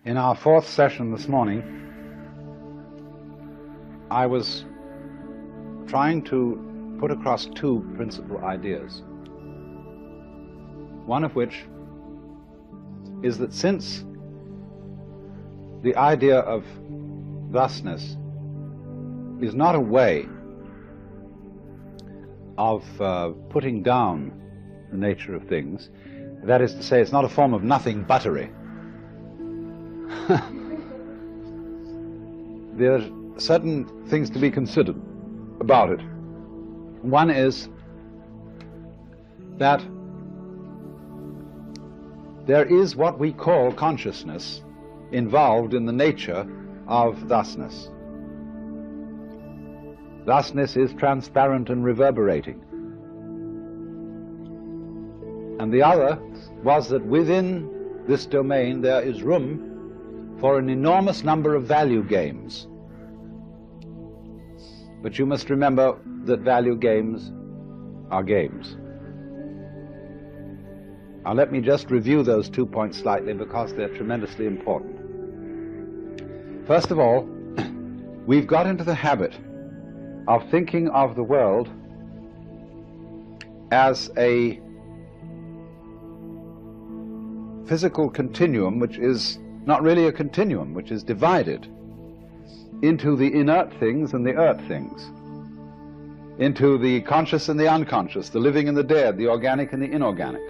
In our fourth session this morning, I was trying to put across two principal ideas. One of which is that since the idea of thusness is not a way of putting down the nature of things, that is to say, it's not a form of nothing buttery. There are certain things to be considered about it. One is that there is what we call consciousness involved in the nature of thusness. Thusness is transparent and reverberating. And the other was that within this domain there is room for an enormous number of value games. But you must remember that value games are games. Now let me just review those 2 points slightly because they're tremendously important. First of all, we've got into the habit of thinking of the world as a physical continuum, which is not really a continuum, which is divided into the inert things and the earth things, into the conscious and the unconscious, the living and the dead, the organic and the inorganic.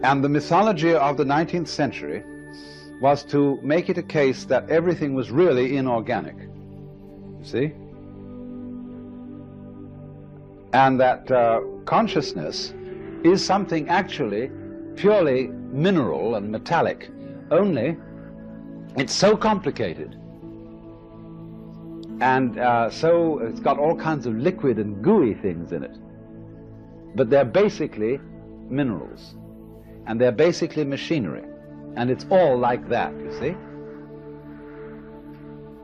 And the mythology of the 19th century was to make it a case that everything was really inorganic, you see? And that consciousness is something actually purely mineral and metallic, only it's so complicated and so it's got all kinds of liquid and gooey things in it, but they're basically minerals and they're basically machinery, and it's all like that, you see.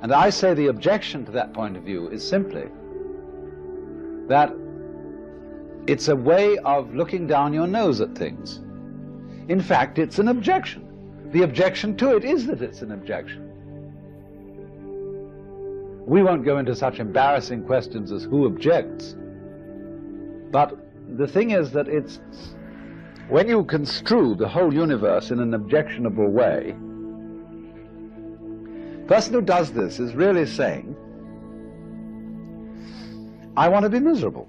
And I say the objection to that point of view is simply that it's a way of looking down your nose at things. In fact, it's an objection. The objection to it is that it's an objection. We won't go into such embarrassing questions as who objects, but the thing is that it's when you construe the whole universe in an objectionable way, the person who does this is really saying, I want to be miserable.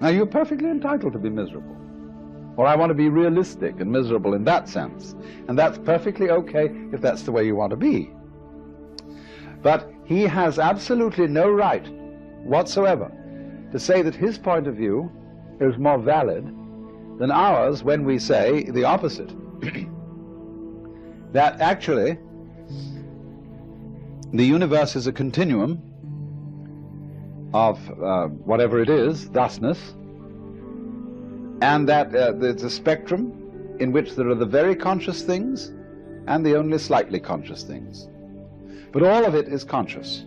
Now, you're perfectly entitled to be miserable. Or I want to be realistic and miserable in that sense. And that's perfectly okay if that's the way you want to be. But he has absolutely no right whatsoever to say that his point of view is more valid than ours when we say the opposite. That actually the universe is a continuum of whatever it is, thusness, and that there's a spectrum in which there are the very conscious things and the only slightly conscious things. But all of it is conscious.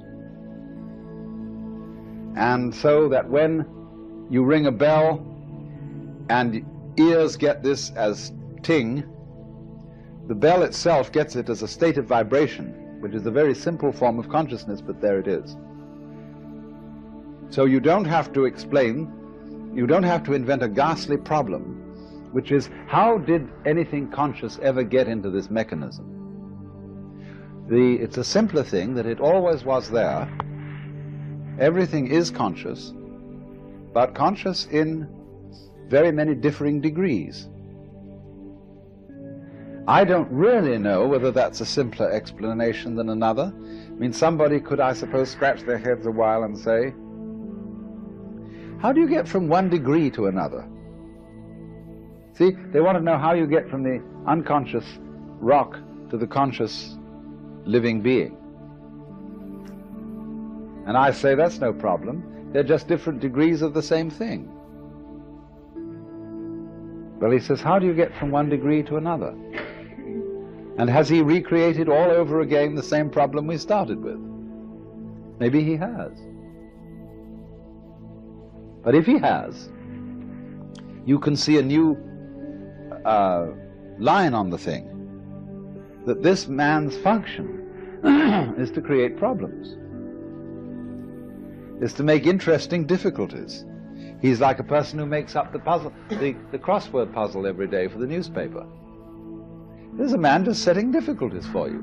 And so that when you ring a bell and ears get this as ting, the bell itself gets it as a state of vibration, which is a very simple form of consciousness, but there it is. So you don't have to explain, you don't have to invent a ghastly problem, which is, how did anything conscious ever get into this mechanism? It's a simpler thing that it always was there. Everything is conscious, but conscious in very many differing degrees. I don't really know whether that's a simpler explanation than another. I mean, somebody could, I suppose, scratch their heads a while and say, how do you get from one degree to another? See, they want to know how you get from the unconscious rock to the conscious living being. And I say that's no problem. They're just different degrees of the same thing. Well, he says, how do you get from one degree to another? And has he recreated all over again the same problem we started with? Maybe he has. But if he has, you can see a new line on the thing. that this man's function is to create problems, is to make interesting difficulties. He's like a person who makes up the puzzle, the crossword puzzle every day for the newspaper. There's a man just setting difficulties for you.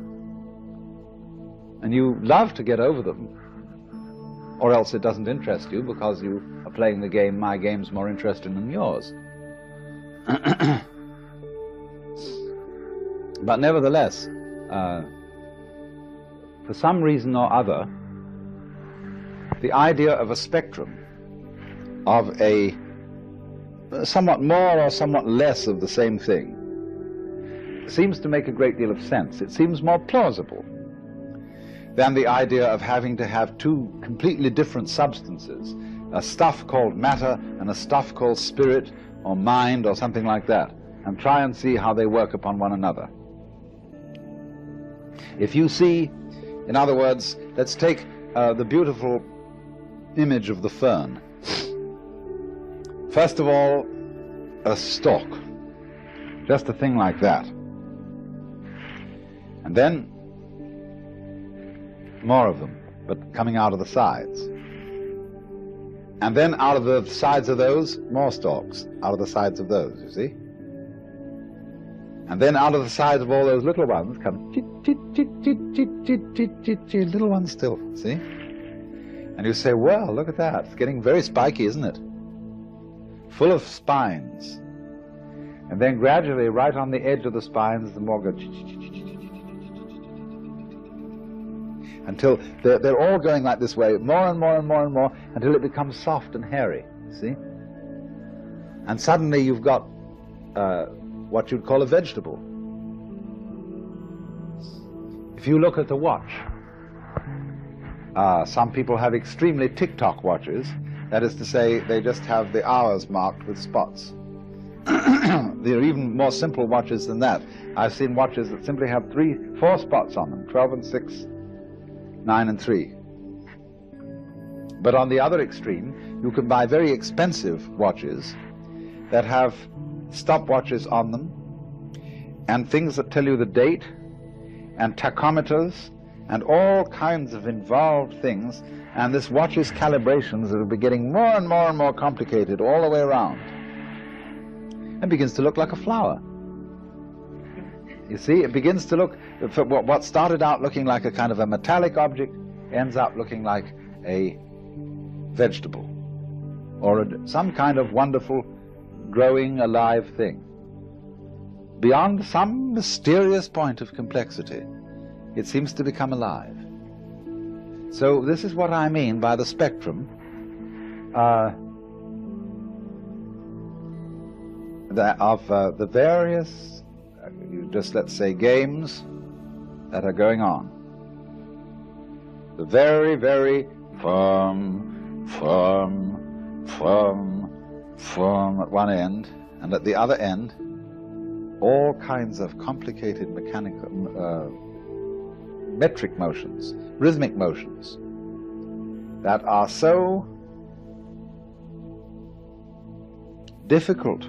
And you love to get over them, or else it doesn't interest you because you are playing the game, my game's more interesting than yours. But nevertheless, for some reason or other, the idea of a spectrum, of a somewhat more or somewhat less of the same thing, seems to make a great deal of sense. It seems more plausible than the idea of having to have two completely different substances, a stuff called matter and a stuff called spirit or mind or something like that, and try and see how they work upon one another. If you see, in other words, let's take the beautiful image of the fern. First of all, a stalk, just a thing like that. And then more of them, but coming out of the sides. And then out of the sides of those, more stalks, out of the sides of those, you see? And then out of the sides of all those little ones come little ones still, see? And you say, well, look at that, it's getting very spiky, isn't it? Full of spines. And then gradually, right on the edge of the spines, the more go until they're all going like this way, more and more and more and more, until it becomes soft and hairy, see? And suddenly you've got what you'd call a vegetable. If you look at the watch, some people have extremely tick-tock watches. That is to say, they just have the hours marked with spots. There are even more simple watches than that. I've seen watches that simply have 4 spots on them, 12 and 6, 9 and 3. But on the other extreme, you can buy very expensive watches that have stopwatches on them, and things that tell you the date, and tachometers, and all kinds of involved things, and this watch's calibrations that will be getting more and more and more complicated all the way around. It begins to look like a flower. You see, it begins to look, what started out looking like a kind of a metallic object ends up looking like a vegetable, or some kind of wonderful, growing, alive thing. Beyond some mysterious point of complexity, it seems to become alive. So this is what I mean by the spectrum of the various, just let's say, games that are going on. The very, very firm at one end, and at the other end, all kinds of complicated mechanical, metric motions, rhythmic motions, that are so difficult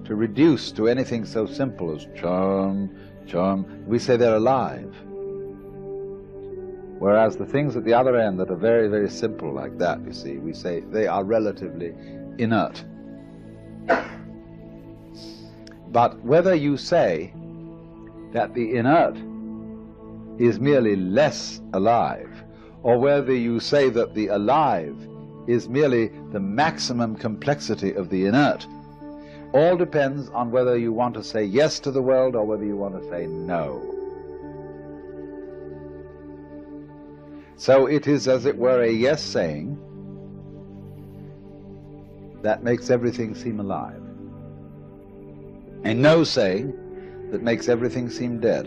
to reduce to anything so simple as charm. We say they're alive. Whereas the things at the other end that are very, very simple like that, you see, we say they are relatively inert. But whether you say that the inert is merely less alive, or whether you say that the alive is merely the maximum complexity of the inert, all depends on whether you want to say yes to the world or whether you want to say no. So it is, as it were, a yes saying that makes everything seem alive, a no saying that makes everything seem dead.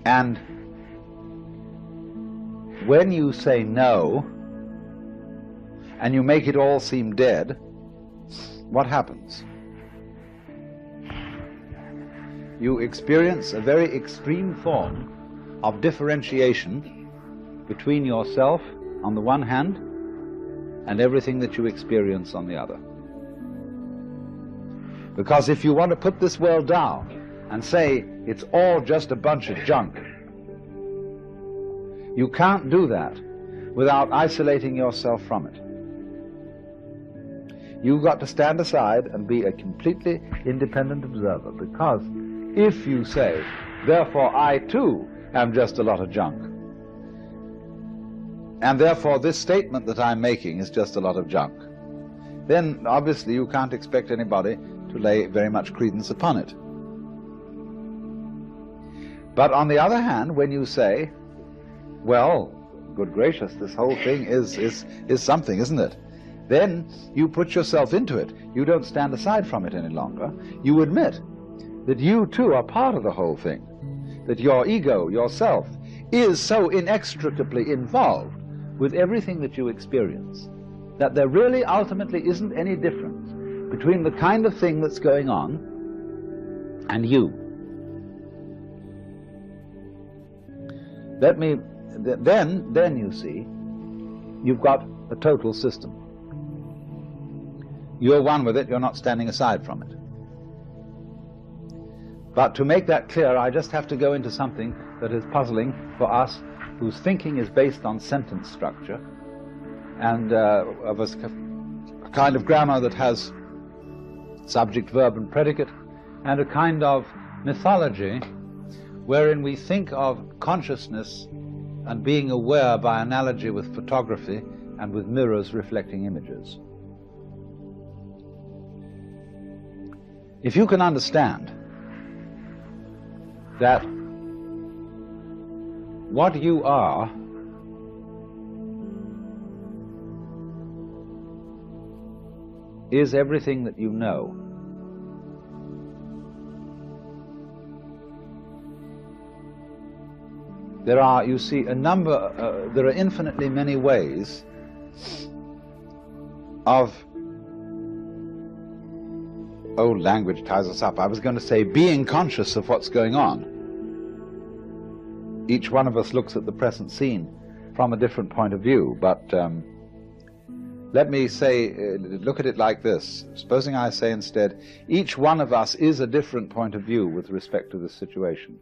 And when you say no, and you make it all seem dead, what happens? You experience a very extreme form of differentiation between yourself on the one hand and everything that you experience on the other. Because if you want to put this world down and say it's all just a bunch of junk, you can't do that without isolating yourself from it. You've got to stand aside and be a completely independent observer, because if you say, therefore I too am just a lot of junk, and therefore this statement that I'm making is just a lot of junk, then obviously you can't expect anybody to lay very much credence upon it. But on the other hand, when you say, well, good gracious, this whole thing is something, isn't it? Then you put yourself into it. You don't stand aside from it any longer. You admit that you too are part of the whole thing, that your ego, yourself, is so inextricably involved with everything that you experience, that there really ultimately isn't any difference between the kind of thing that's going on and you. Then you see, you've got a total system. You're one with it, you're not standing aside from it. But to make that clear, I just have to go into something that is puzzling for us, whose thinking is based on sentence structure, and of a kind of grammar that has subject, verb, and predicate, and a kind of mythology wherein we think of consciousness and being aware by analogy with photography and with mirrors reflecting images. If you can understand that what you are is everything that you know, there are, you see, there are infinitely many ways of, oh, language ties us up. I was going to say being conscious of what's going on. Each one of us looks at the present scene from a different point of view, but let me say, look at it like this. Supposing I say instead, each one of us is a different point of view with respect to this situation.